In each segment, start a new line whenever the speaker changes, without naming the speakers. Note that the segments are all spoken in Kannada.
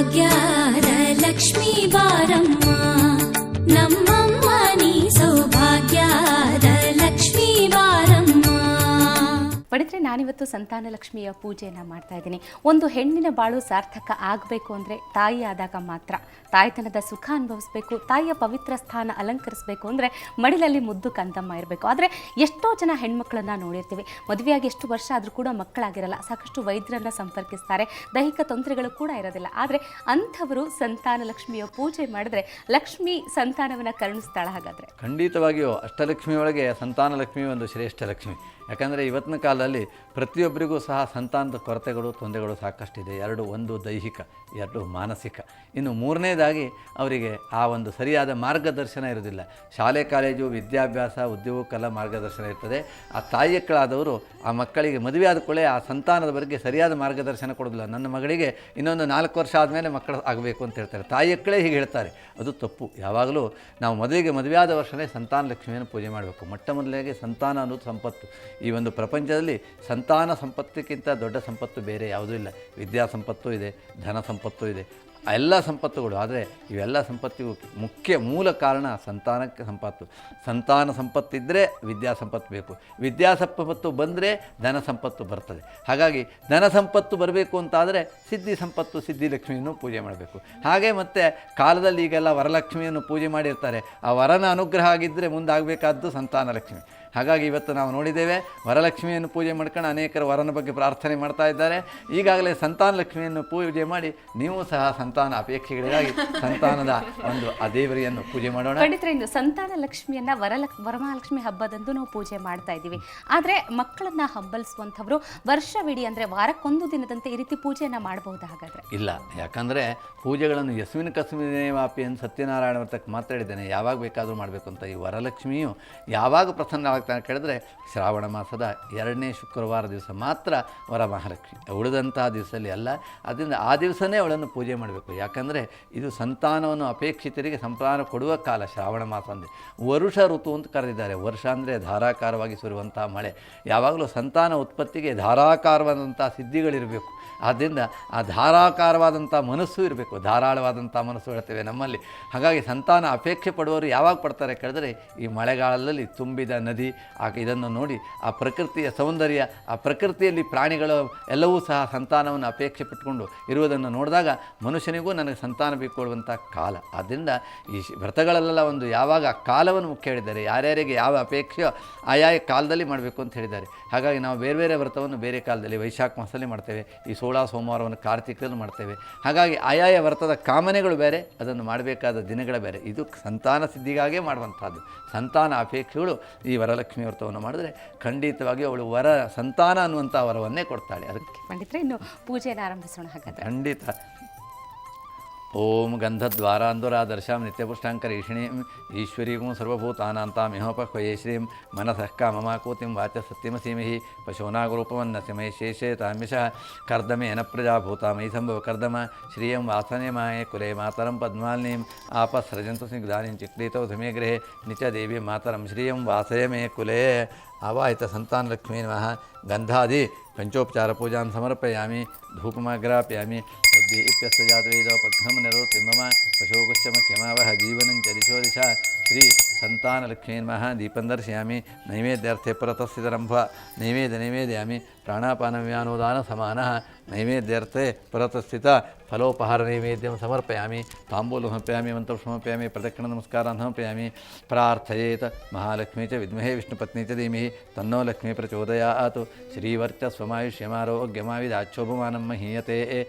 ಭಾಗ್ಯದ ಲಕ್ಷ್ಮೀ ಬಾರಮ್ಮ ನಮ್ಮಮ್ಮ ನೀ ಸೌಭಾಗ್ಯದ ಲಕ್ಷ್ಮೀ ಬಾರಮ್ಮ.
ಪಡಿದ್ರೆ ನಾನಿವತ್ತು ಸಂತಾನ ಲಕ್ಷ್ಮಿಯ ಪೂಜೆಯನ್ನು ಮಾಡ್ತಾ ಇದ್ದೀನಿ. ಒಂದು ಹೆಣ್ಣಿನ ಬಾಳು ಸಾರ್ಥಕ ಆಗಬೇಕು ಅಂದರೆ ತಾಯಿ ಆದಾಗ ಮಾತ್ರ. ತಾಯ್ತನದ ಸುಖ ಅನುಭವಿಸ್ಬೇಕು, ತಾಯಿಯ ಪವಿತ್ರ ಸ್ಥಾನ ಅಲಂಕರಿಸಬೇಕು ಅಂದರೆ ಮಡಿಲಲ್ಲಿ ಮುದ್ದು ಕಂದಮ್ಮ ಇರಬೇಕು. ಆದರೆ ಎಷ್ಟೋ ಜನ ಹೆಣ್ಮಕ್ಳನ್ನ ನೋಡಿರ್ತೀವಿ, ಮದುವೆಯಾಗಿ ಎಷ್ಟು ವರ್ಷ ಆದರೂ ಕೂಡ ಮಕ್ಕಳಾಗಿರಲ್ಲ, ಸಾಕಷ್ಟು ವೈದ್ಯರನ್ನು ಸಂಪರ್ಕಿಸ್ತಾರೆ, ದೈಹಿಕ ತೊಂದರೆಗಳು ಕೂಡ ಇರೋದಿಲ್ಲ. ಆದರೆ ಅಂಥವರು ಸಂತಾನ ಲಕ್ಷ್ಮಿಯ ಪೂಜೆ ಮಾಡಿದ್ರೆ ಲಕ್ಷ್ಮಿ ಸಂತಾನವನ್ನು ಕರುಣಿಸ್ತಾಳ. ಹಾಗಾದರೆ
ಖಂಡಿತವಾಗಿಯೂ ಅಷ್ಟಲಕ್ಷ್ಮಿ ಒಳಗೆ ಸಂತಾನ ಲಕ್ಷ್ಮಿ ಒಂದು ಶ್ರೇಷ್ಠ ಲಕ್ಷ್ಮಿ. ಯಾಕಂದರೆ ಇವತ್ತಿನ ಕಾಲದಲ್ಲಿ ಪ್ರತಿಯೊಬ್ಬರಿಗೂ ಸಹ ಸಂತಾನದ ಕೊರತೆಗಳು ತೊಂದರೆಗಳು ಸಾಕಷ್ಟಿದೆ. ಒಂದು ದೈಹಿಕ, ಎರಡು ಮಾನಸಿಕ, ಇನ್ನು ಮೂರನೇದಾಗಿ ಅವರಿಗೆ ಆ ಒಂದು ಸರಿಯಾದ ಮಾರ್ಗದರ್ಶನ ಇರೋದಿಲ್ಲ. ಶಾಲೆ ಕಾಲೇಜು ವಿದ್ಯಾಭ್ಯಾಸ ಉದ್ಯೋಗಕ್ಕೆಲ್ಲ ಮಾರ್ಗದರ್ಶನ ಇರ್ತದೆ. ಆ ತಾಯಿಯಕ್ಕಳಾದವರು ಆ ಮಕ್ಕಳಿಗೆ ಮದುವೆ ಆದ ಕೂಡಲೇ ಆ ಸಂತಾನದ ಬಗ್ಗೆ ಸರಿಯಾದ ಮಾರ್ಗದರ್ಶನ ಕೊಡೋದಿಲ್ಲ. ನನ್ನ ಮಗಳಿಗೆ ಇನ್ನೊಂದು 4 ವರ್ಷ ಆದಮೇಲೆ ಮಕ್ಕಳು ಆಗಬೇಕು ಅಂತ ಹೇಳ್ತಾರೆ. ತಾಯಿಯಕ್ಕಳೇ ಹೀಗೆ ಹೇಳ್ತಾರೆ, ಅದು ತಪ್ಪು. ಯಾವಾಗಲೂ ನಾವು ಮದುವೆ ಆದ ವರ್ಷವೇ ಸಂತಾನ ಲಕ್ಷ್ಮಿಯನ್ನು ಪೂಜೆ ಮಾಡಬೇಕು. ಮೊದಲಿಗೆ ಸಂತಾನ ಅನ್ನೋದು ಸಂಪತ್ತು. ಈ ಒಂದು ಪ್ರಪಂಚದಲ್ಲಿ ಸಂತಾನ ಸಂಪತ್ತಿಗಿಂತ ದೊಡ್ಡ ಸಂಪತ್ತು ಬೇರೆ ಯಾವುದೂ ಇಲ್ಲ. ವಿದ್ಯಾ ಸಂಪತ್ತು ಇದೆ, ಧನ ಸಂಪತ್ತು ಇದೆ, ಎಲ್ಲ ಸಂಪತ್ತುಗಳು. ಆದರೆ ಇವೆಲ್ಲ ಸಂಪತ್ತಿಗೂ ಮೂಲ ಕಾರಣ ಸಂತಾನಕ್ಕೆ ಸಂಪತ್ತು. ಸಂತಾನ ಸಂಪತ್ತಿದ್ದರೆ ವಿದ್ಯಾ ಸಂಪತ್ತು ಬೇಕು, ವಿದ್ಯಾ ಸಂಪತ್ತು ಬಂದರೆ ಧನ ಸಂಪತ್ತು ಬರ್ತದೆ. ಹಾಗಾಗಿ ಧನ ಸಂಪತ್ತು ಬರಬೇಕು ಅಂತಾದರೆ ಸಿದ್ಧಿ ಲಕ್ಷ್ಮಿಯನ್ನು ಪೂಜೆ ಮಾಡಬೇಕು. ಹಾಗೆ ಮತ್ತು ಕಾಲದಲ್ಲಿ ಈಗೆಲ್ಲ ವರಲಕ್ಷ್ಮಿಯನ್ನು ಪೂಜೆ ಮಾಡಿರ್ತಾರೆ. ಆ ವರನ ಅನುಗ್ರಹ ಆಗಿದ್ದರೆ ಮುಂದಾಗಬೇಕಾದ್ದು ಸಂತಾನ ಲಕ್ಷ್ಮಿ. ಹಾಗಾಗಿ ಇವತ್ತು ನಾವು ನೋಡಿದ್ದೇವೆ, ವರಲಕ್ಷ್ಮಿಯನ್ನು ಪೂಜೆ ಮಾಡ್ಕೊಂಡು ಅನೇಕರು ವರನ ಬಗ್ಗೆ ಪ್ರಾರ್ಥನೆ ಮಾಡ್ತಾ ಇದ್ದಾರೆ. ಈಗಾಗಲೇ ಸಂತಾನ ಲಕ್ಷ್ಮಿಯನ್ನು ಪೂಜೆ ಮಾಡಿ ನೀವು ಸಹ ಸಂತಾನ ಅಪೇಕ್ಷೆಗಳಿಗಾಗಿ ಸಂತಾನದ ಒಂದು ಆ ದೇವರಿಯನ್ನು ಪೂಜೆ ಮಾಡೋಣ.
ಪಂಡಿತರೆ, ಇನ್ನು ಸಂತಾನ ಲಕ್ಷ್ಮಿಯನ್ನು ವರಮಹಾಲಕ್ಷ್ಮಿ ಹಬ್ಬದಂದು ನಾವು ಪೂಜೆ ಮಾಡ್ತಾ ಇದ್ದೀವಿ. ಆದರೆ ಮಕ್ಕಳನ್ನು ಹಬ್ಬಲಿಸುವಂಥವ್ರು ವರ್ಷವಿಡೀ ಅಂದರೆ ವಾರಕ್ಕೊಂದು ದಿನದಂತೆ ಈ ರೀತಿ ಪೂಜೆಯನ್ನು ಮಾಡಬಹುದು? ಹಾಗಾದರೆ ಇಲ್ಲ.
ಯಾಕಂದರೆ ಪೂಜೆಗಳನ್ನು ಯಸ್ಮಿನ್ ಕಸ್ಮಿನೇ ವಾಪಿ ಅಂತ ಸತ್ಯನಾರಾಯಣ ವ್ರತಕ್ಕೆ ಮಾತಾಡಿದ್ದೇನೆ, ಯಾವಾಗ ಬೇಕಾದರೂ ಮಾಡಬೇಕು ಅಂತ. ಈ ವರಲಕ್ಷ್ಮಿಯು ಯಾವಾಗ ಪ್ರಸನ್ನ ಕೇಳಿದ್ರೆ ಶ್ರಾವಣ ಮಾಸದ 2ನೇ ಶುಕ್ರವಾರ ದಿವಸ ಮಾತ್ರ ವರಮಹಾಲಕ್ಷ್ಮಿ, ಉಳಿದಂತಹ ದಿವಸದಲ್ಲಿ ಅಲ್ಲ. ಅದರಿಂದ ಆ ದಿವಸನೇ ಅವಳನ್ನು ಪೂಜೆ ಮಾಡಬೇಕು. ಯಾಕಂದರೆ ಇದು ಸಂತಾನವನ್ನು ಅಪೇಕ್ಷಿತರಿಗೆ ಸಂತಾನ ಕೊಡುವ ಕಾಲ. ಶ್ರಾವಣ ಮಾಸ ಅಂದರೆ ವರುಷ ಋತು ಅಂತ ಕರೆದಿದ್ದಾರೆ. ವರ್ಷ ಅಂದರೆ ಧಾರಾಕಾರವಾಗಿ ಸುರುವಂಥ ಮಳೆ. ಯಾವಾಗಲೂ ಸಂತಾನ ಉತ್ಪತ್ತಿಗೆ ಧಾರಾಕಾರವಾದಂಥ ಸಿದ್ಧಿಗಳಿರಬೇಕು. ಆದ್ದರಿಂದ ಆ ಧಾರಾಕಾರವಾದಂಥ ಮನಸ್ಸು ಇರಬೇಕು. ಧಾರಾಳವಾದಂಥ ಮನಸ್ಸು ಹೇಳ್ತೇವೆ ನಮ್ಮಲ್ಲಿ. ಹಾಗಾಗಿ ಸಂತಾನ ಅಪೇಕ್ಷೆ ಪಡುವವರು ಯಾವಾಗ ಪಡ್ತಾರೆ ಕೇಳಿದ್ರೆ ಈ ಮಳೆಗಾಲದಲ್ಲಿ ತುಂಬಿದ ನದಿ, ಇದನ್ನು ನೋಡಿ ಆ ಪ್ರಕೃತಿಯ ಸೌಂದರ್ಯ, ಆ ಪ್ರಕೃತಿಯಲ್ಲಿ ಪ್ರಾಣಿಗಳು ಎಲ್ಲವೂ ಸಹ ಸಂತಾನವನ್ನು ಅಪೇಕ್ಷೆ ಪಟ್ಟುಕೊಂಡು ಇರುವುದನ್ನು ನೋಡಿದಾಗ ಮನುಷ್ಯನಿಗೂ ನನಗೆ ಸಂತಾನ ಬೇಕು ಕಾಲ. ಆದ್ದರಿಂದ ಈ ವ್ರತಗಳಲ್ಲೆಲ್ಲ ಒಂದು ಯಾವಾಗ ಕಾಲವನ್ನು ಮುಖ್ಯ ಹೇಳಿದ್ದಾರೆ, ಯಾರ್ಯಾರಿಗೆ ಯಾವ ಅಪೇಕ್ಷೆಯೋ ಆಯಾ ಕಾಲದಲ್ಲಿ ಮಾಡಬೇಕು ಅಂತ ಹೇಳಿದ್ದಾರೆ. ಹಾಗಾಗಿ ನಾವು ಬೇರೆ ಬೇರೆ ವ್ರತವನ್ನು ಬೇರೆ ಕಾಲದಲ್ಲಿ ವೈಶಾಖ ಮಾಸದಲ್ಲಿ ಮಾಡ್ತೇವೆ, ಈ 16 ಸೋಮವಾರವನ್ನು ಕಾರ್ತಿಕದಲ್ಲಿ ಮಾಡ್ತೇವೆ. ಹಾಗಾಗಿ ಆಯಾಯ ವ್ರತದ ಕಾಮನೆಗಳು ಬೇರೆ, ಅದನ್ನು ಮಾಡಬೇಕಾದ ದಿನಗಳ ಬೇರೆ. ಇದು ಸಂತಾನ ಸಿದ್ಧಿಗಾಗೇ ಮಾಡುವಂಥದ್ದು. ಸಂತಾನ ಅಪೇಕ್ಷೆಗಳು ಈ ವರಲಕ್ಷ್ಮಿ ವ್ರತವನ್ನು ಮಾಡಿದ್ರೆ ಖಂಡಿತವಾಗಿ ಅವಳು ಸಂತಾನ ಅನ್ನುವಂಥ ವರವನ್ನೇ ಕೊಡ್ತಾಳೆ. ಅದಕ್ಕೆ
ಪಂಡಿತರೆ, ಇನ್ನು ಪೂಜೆಯನ್ನು ಆರಂಭಿಸೋಣ ಹಾಗಾದರೆ.
ಖಂಡಿತ. ಓಂ ಗಂಧದ್ವಾರಾಂಧುರಾದರ್ಶಾಂ ನಿತ್ಯಪುಷ್ಟಾಂಕರೀಷಿಣೀಂ ಈಶ್ವರೀಂ ಸರ್ವಭೂತಾನಾಂತಾಮಿಹೋಪಕ್ವಯೇ ಶ್ರೀಂ ಮನಸಃ ಕಾಮಮಾಕೂತಿಂ ವಾಚ ಸತ್ಯಮಸೀಮಹಿ ಪಶೂನಾಗರೂಪವನ್ನಸ್ಯ ಮಹಿ ಶೇಷೇ ತಾಮ್ಯಶಃ ಕರ್ದಮೇನ ಪ್ರಜಾಭೂತ ಮಯಿ ಸಂಭವ ಕರ್ದಮ ಶ್ರಿಯಂ ವಾಸನೆ ಮಾಯೇ ಕುಲೇ ಮಾತರಂ ಪದ್ಮಾಲಿನೀಂ ಆಪಸ್ಸೃಜಂತು ಸ್ನಿಗ್ಧಾನಿಂ ಚಿಕ್ಲೀತೌ ಧಮೇ ಗೃಹೇ ನಿಚ ದೇವಿ ಮಾತರಂ ಶ್ರಿಯಂ ವಾಸಯ ಮೇ ಕುಲೇ. ಆವಾಹಿತ ಸಂತಾನ ಲಕ್ಷ್ಮೀ ನಮಃ. ಗಂಧಾದಿ ಪಂಚೋಪಚಾರ ಪೂಜಾಂ ಸಮರ್ಪಯಾಮಿ, ಧೂಪಮಾಗ್ರಾಪಯಾಮಿ. ಉದ್ದೀಪ್ಯಸ್ತು ಜಾತವೇದೋ ಪಘ್ನಂ ನಿರೋತಿ ಮಮ ಪಶೋಗುಶ್ಚಮ ಕ್ಷಮಾವಹ ಜೀವನಂಚ ದಿಶೋ ದಿಶಾ. ಶ್ರೀ ಸಂತಾನ ಲಕ್ಷ್ಮೀ ನಮಃ. ದೀಪಂ ದರ್ಶಯಾಮಿ. ನೈವೇದ್ಯಾರ್ಥೆ ಪರತಸ್ಥಿತರಂಭ ನೈವೇದ್ಯಾಮಿ. ಪ್ರಾಣಾಪಾನವ್ಯಾನೋದಾನ ಸಮಾನಃ ನೈವೇದ್ಯಾರ್ಥೆ ಪರತಸ್ಥಿತ ಫಲೋಪಹಾರ ನೈವೇದ್ಯಂ ಸಮರ್ಪಯಾಮಿ. ತಾಂಬೂಲಂ ಸಮರ್ಪಯಾಮಿ, ಮಂತ್ರಂ ಸಮರ್ಪಯಾಮಿ, ಪ್ರದಕ್ಷಿಣ ನಮಸ್ಕಾರಾನ್ ಸಮರ್ಪಯಾಮಿ. ಪ್ರಾರ್ಥಯೇತ್ ಮಹಾಲಕ್ಷ್ಮೀ ಚ ವಿದ್ಮಹೇ ವಿಷ್ಣುಪತ್ನಿ ಚ ಧೀಮಹಿ ತನ್ನೋ ಲಕ್ಷ್ಮೀ ಪ್ರಚೋದಯಾತ್. ಶ್ರೀವರ್ಚಸ್ವಮಾಯುಷ್ಯಮಾರೋಗ್ಯಮಾವಿದಾಚ್ಛೋಭಮಾನಂ ಮಹೀಯತೆ.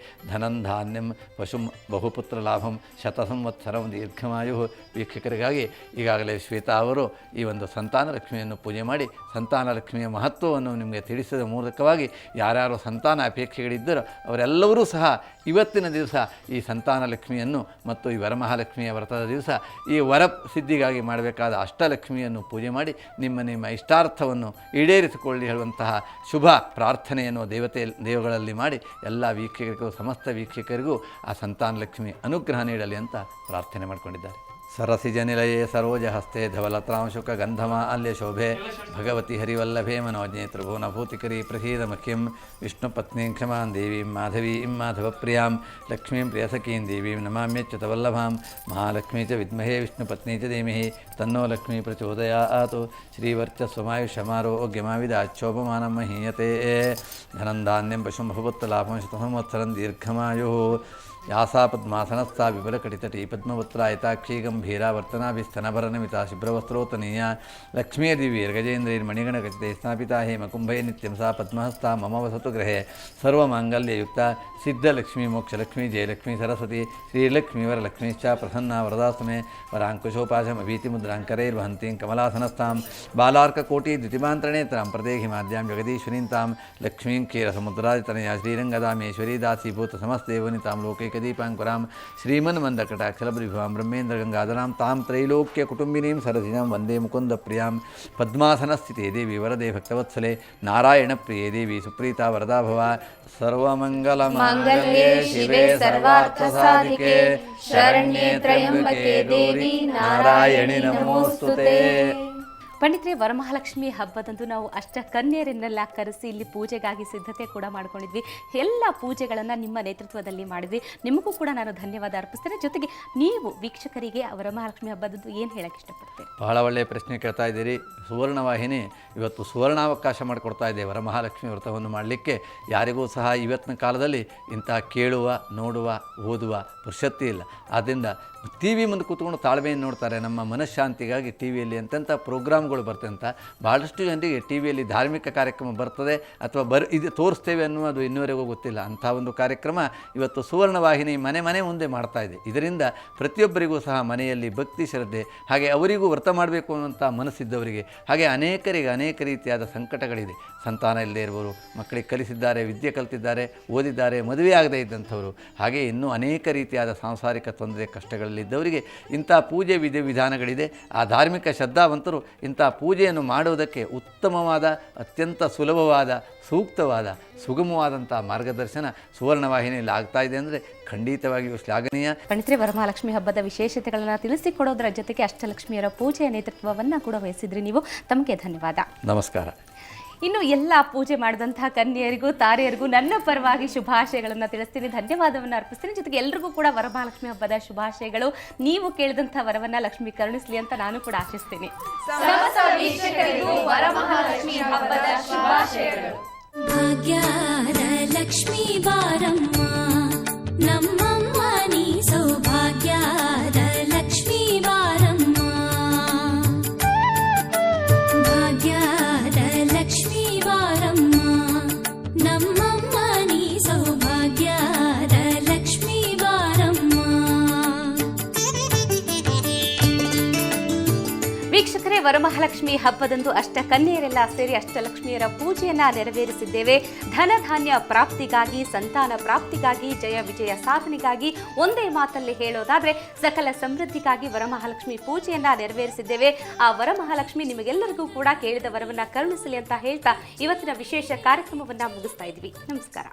ಧನಂ ಧಾನ್ಯಂ ಪಶುಂ ಬಹುಪುತ್ರಲಾಭಂ ಶತಸಂವತ್ಸರಂ ದೀರ್ಘಮಾಯು. ವೀಕ್ಷಕರಿಗಾಗಿ ಈಗಾಗಲೇ ಶ್ವೇತಾ ಅವರು ಈ ಒಂದು ಸಂತಾನ ಲಕ್ಷ್ಮಿಯನ್ನು ಪೂಜೆ ಮಾಡಿ ಸಂತಾನ ಲಕ್ಷ್ಮಿಯ ಮಹತ್ವವನ್ನು ನಿಮಗೆ ತಿಳಿಸಿದ ಮೂಲಕವಾಗಿ ಯಾರ್ಯಾರು ಸಂತಾನ ಅಪೇಕ್ಷೆಗಳಿದ್ದರೂ ಅವರೆಲ್ಲರೂ ಸಹ ಇವತ್ತಿನ ದಿವಸ ಈ ಸಂತಾನ ಲಕ್ಷ್ಮಿಯನ್ನು ಮತ್ತು ಈ ವರಮಹಾಲಕ್ಷ್ಮಿಯ ವ್ರತದ ದಿವಸ ಈ ವರ ಸಿದ್ಧಿಗಾಗಿ ಮಾಡಬೇಕಾದ ಅಷ್ಟಲಕ್ಷ್ಮಿಯನ್ನು ಪೂಜೆ ಮಾಡಿ ನಿಮ್ಮ ಇಷ್ಟಾರ್ಥವನ್ನು ಈಡೇರಿಸಿಕೊಳ್ಳಿ ಹೇಳುವಂತಹ ಶುಭ ಪ್ರಾರ್ಥನೆಯನ್ನು ದೇವಗಳಲ್ಲಿ ಮಾಡಿ ಎಲ್ಲ ವೀಕ್ಷಕರಿಗೂ ಸಮಸ್ತ ವೀಕ್ಷಕರಿಗೂ ಆ ಸಂತಾನ ಲಕ್ಷ್ಮಿ ಅನುಗ್ರಹ ನೀಡಲಿ ಅಂತ ಪ್ರಾರ್ಥನೆ ಮಾಡಿಕೊಂಡಿದ್ದಾರೆ. सरसिजनिलये सरोजहस्ते धवलत्रांशुकगन्धमाल्यशोभे भगवति हरिवल्लभे मनोज्ञे त्रिभुवनभूतिकरी प्रसीदमह्यं विष्णुपत्नीं क्षमां देवीं माधवीं माधवप्रियां लक्ष्मीं प्रियसखीं देवीं नमाम्यच्युतवल्लभां महालक्ष्मी च विद्महे विष्णुपत्नी च धीमहि तन्नो लक्ष्मी प्रचोदयात् श्रीवर्चस्वमायुषमारोग्यमाविदाच्छोभमानं महीयते धनं धान्यं पशुं बहुपुत्रलाभं शतसंवत्सरं दीर्घमायुः यासा पद्मासनस्था विपुलकटितटी पद्मपुत्रा एताक्षी गंभीरा वर्तनाभिस्तनभरनमिता शुभ्रवस्त्रोत्तनीया लक्ष्मीर्दिव्यैर्गजेन्द्रैर्मणिगणकचिते स्थापिता हेमकुम्भे नित्यं सा पद्महस्ता मम वसतु गृहे सर्वमाङ्गल्ययुक्ता सिद्धलक्ष्मी मोक्षलक्ष्मी जयलक्ष्मी सरस्वती श्रीलक्ष्मी वरलक्ष्मीश्च प्रसन्ना वरदास्तमे वराङ्कुशोपाशमभीतिमुद्राङ्करैर्वहन्तीं कमलासनस्तां बालार्ककोटिद्युतिमान्तरणेत्रां प्रदेहिमाद्यां जगदीश्वरीं तां लक्ष्मीं क्षीरसमुद्रादितनया श्रीरङ्गदामेश्वरी दासीभूतसमस्तेवनितां लोकैकदीपाङ्कुरां श्रीमन्मन्दकटाक्षलभृभां ब्रह्मेन्द्रगङ्गाधरां तां त्रैलोक्यकुटुम्बिनीं सरसिजां वन्दे मुकुन्दप्रियां पद्मासनस्थिते देवी वरदे भक्तवत्सले नारायणप्रिये देवी सुप्रीता वरदा भव सर्वमङ्गलमाङ्गल्ये शिवे सर्वार्थसाधिके शरण्ये त्र्यम्बके देवी नारायणि नमोस्तुते.
ಪಂಡಿತರೆ, ವರಮಹಾಲಕ್ಷ್ಮಿ ಹಬ್ಬದಂದು ನಾವು ಅಷ್ಟಕನ್ಯರನ್ನೆಲ್ಲ ಕರೆಸಿ ಇಲ್ಲಿ ಪೂಜೆಗಾಗಿ ಸಿದ್ಧತೆ ಕೂಡ ಮಾಡ್ಕೊಂಡಿದ್ವಿ. ಎಲ್ಲ ಪೂಜೆಗಳನ್ನು ನಿಮ್ಮ ನೇತೃತ್ವದಲ್ಲಿ ಮಾಡಿದ್ವಿ. ನಿಮಗೂ ಕೂಡ ನಾನು ಧನ್ಯವಾದ ಅರ್ಪಿಸ್ತೇನೆ. ಜೊತೆಗೆ ನೀವು ವೀಕ್ಷಕರಿಗೆ ವರಮಹಾಲಕ್ಷ್ಮಿ ಹಬ್ಬದಂದು ಏನು ಹೇಳಕ್ಕೆ ಇಷ್ಟಪಡ್ತೇನೆ?
ಬಹಳ ಒಳ್ಳೆಯ ಪ್ರಶ್ನೆ ಕೇಳ್ತಾ ಇದ್ದೀರಿ. ಸುವರ್ಣವಾಹಿನಿ ಇವತ್ತು ಸುವರ್ಣಾವಕಾಶ ಮಾಡಿಕೊಡ್ತಾ ಇದೆ ವರಮಹಾಲಕ್ಷ್ಮಿ ವ್ರತವನ್ನು ಮಾಡಲಿಕ್ಕೆ. ಯಾರಿಗೂ ಸಹ ಇವತ್ತಿನ ಕಾಲದಲ್ಲಿ ಇಂಥ ಕೇಳುವ, ನೋಡುವ, ಓದುವ ಪುರುಷತ್ತಿ ಇಲ್ಲ. ಆದ್ದರಿಂದ ಟಿ ವಿ ಮುಂದೆ ಕೂತ್ಕೊಂಡು ತಾಳ್ಮೆಯನ್ನು ನೋಡ್ತಾರೆ. ನಮ್ಮ ಮನಃಶಾಂತಿಗಾಗಿ ಟಿ ವಿಯಲ್ಲಿ ಎಂತೆಂಥ ಪ್ರೋಗ್ರಾಮ್ಗಳು ಬರ್ತದೆ ಅಂತ ಭಾಳಷ್ಟು ಜನರಿಗೆ ಟಿ ವಿಯಲ್ಲಿ ಧಾರ್ಮಿಕ ಕಾರ್ಯಕ್ರಮ ಬರ್ತದೆ ಅಥವಾ ಇದು ತೋರಿಸ್ತೇವೆ ಅನ್ನೋದು ಇನ್ನೂವರೆಗೂ ಗೊತ್ತಿಲ್ಲ. ಅಂಥ ಒಂದು ಕಾರ್ಯಕ್ರಮ ಇವತ್ತು ಸುವರ್ಣವಾಹಿನಿ ಮನೆ ಮನೆ ಮುಂದೆ ಮಾಡ್ತಾ ಇದೆ. ಇದರಿಂದ ಪ್ರತಿಯೊಬ್ಬರಿಗೂ ಸಹ ಮನೆಯಲ್ಲಿ ಭಕ್ತಿ ಶ್ರದ್ಧೆ, ಹಾಗೆ ಅವರಿಗೂ ವ್ರತ ಮಾಡಬೇಕು ಅನ್ನುವಂಥ ಮನಸ್ಸಿದ್ದವರಿಗೆ, ಹಾಗೆ ಅನೇಕರಿಗೆ ಅನೇಕ ರೀತಿಯಾದ ಸಂಕಟಗಳಿದೆ. ಸಂತಾನ ಇಲ್ಲದೆ ಇರುವವರು, ಮಕ್ಕಳಿಗೆ ಕಲಿಸಿದ್ದಾರೆ, ವಿದ್ಯೆ ಕಲಿತಿದ್ದಾರೆ, ಓದಿದ್ದಾರೆ, ಮದುವೆ ಆಗದೇ ಇದ್ದಂಥವರು, ಹಾಗೆ ಇನ್ನೂ ಅನೇಕ ರೀತಿಯಾದ ಸಾಂಸಾರಿಕ ತೊಂದರೆ ಕಷ್ಟಗಳಲ್ಲಿದ್ದವರಿಗೆ ಇಂಥ ಪೂಜೆ ವಿಧಾನಗಳಿದೆ. ಆ ಧಾರ್ಮಿಕ ಶ್ರದ್ಧಾವಂತರು ಇಂಥ ಪೂಜೆಯನ್ನು ಮಾಡುವುದಕ್ಕೆ ಉತ್ತಮವಾದ, ಅತ್ಯಂತ ಸುಲಭವಾದ, ಸೂಕ್ತವಾದ, ಸುಗಮವಾದಂಥ ಮಾರ್ಗದರ್ಶನ ಸುವರ್ಣವಾಹಿನಿಯಲ್ಲಿ ಆಗ್ತಾ ಇದೆ ಅಂದರೆ ಖಂಡಿತವಾಗಿಯೂ ಶ್ಲಾಘನೀಯ.
ಪಂಡಿತರೆ, ವರಮಹಾಲಕ್ಷ್ಮಿ ಹಬ್ಬದ ವಿಶೇಷತೆಗಳನ್ನು ತಿಳಿಸಿಕೊಡೋದರ ಜೊತೆಗೆ ಅಷ್ಟಲಕ್ಷ್ಮಿಯರ ಪೂಜೆಯ ನೇತೃತ್ವವನ್ನು ಕೂಡ ವಹಿಸಿದ್ರಿ ನೀವು. ತಮಗೆ ಧನ್ಯವಾದ.
ನಮಸ್ಕಾರ.
ಇನ್ನು ಎಲ್ಲ ಪೂಜೆ ಮಾಡಿದಂತಹ ಕನ್ಯರಿಗೂ ತಾರೆಯರಿಗೂ ನನ್ನ ಪರವಾಗಿ ಶುಭಾಶಯಗಳನ್ನು ತಿಳಿಸ್ತೀನಿ, ಧನ್ಯವಾದವನ್ನು ಅರ್ಪಿಸ್ತೀನಿ. ಜೊತೆಗೆ ಎಲ್ರಿಗೂ ಕೂಡ ವರಮಹಾಲಕ್ಷ್ಮಿ ಹಬ್ಬದ ಶುಭಾಶಯಗಳು. ನೀವು ಕೇಳಿದಂಥ ವರವನ್ನ ಲಕ್ಷ್ಮಿ ಕರುಣಿಸಲಿ ಅಂತ ನಾನು ಕೂಡ ಆಶಿಸ್ತೀನಿ.
ವರಮಹಾಲಕ್ಷ್ಮಿ ಹಬ್ಬದ ಶುಭಾಶಯಗಳು. ಭಾಗ್ಯದ ಲಕ್ಷ್ಮೀ ಬಾರಮ್ಮ ನಮ್ಮಮ್ಮ ನೀ ಸೌಭಾಗ್ಯದ ಲಕ್ಷ್ಮೀ ಬಾರಮ್ಮ. ಭಾಗ್ಯದ ಲಕ್ಷ್ಮೀ ಬಾರಮ್ಮ ನಮ್ಮಮ್ಮ ನೀ ಸೌಭಾಗ್ಯದ ಲಕ್ಷ್ಮೀ ಬಾರಮ್ಮ.
ವೀಕ್ಷಕರೇ, ವರಮಹಾಲಕ್ಷ್ಮಿ ಹಬ್ಬದಂದು ಅಷ್ಟಕನ್ಯರೆಲ್ಲ ಸೇರಿ ಅಷ್ಟಲಕ್ಷ್ಮಿಯರ ಪೂಜೆಯನ್ನ ನೆರವೇರಿಸಿದ್ದೇವೆ. ಧನಧಾನ್ಯ ಪ್ರಾಪ್ತಿಗಾಗಿ, ಸಂತಾನ ಪ್ರಾಪ್ತಿಗಾಗಿ, ಜಯ ವಿಜಯ ಸಾಧನೆಗಾಗಿ, ಒಂದೇ ಮಾತಲ್ಲಿ ಹೇಳೋದಾದ್ರೆ ಸಕಲ ಸಮೃದ್ಧಿಗಾಗಿ ವರಮಹಾಲಕ್ಷ್ಮಿ ಪೂಜೆಯನ್ನ ನೆರವೇರಿಸಿದ್ದೇವೆ. ಆ ವರಮಹಾಲಕ್ಷ್ಮಿ ನಿಮಗೆಲ್ಲರಿಗೂ ಕೂಡ ಕೇಳಿದ ವರವನ್ನ ಕರುಣಿಸಲಿ ಅಂತ ಹೇಳ್ತಾ ಇವತ್ತಿನ ವಿಶೇಷ ಕಾರ್ಯಕ್ರಮವನ್ನ ಮುಗಿಸ್ತಾ ಇದ್ವಿ. ನಮಸ್ಕಾರ.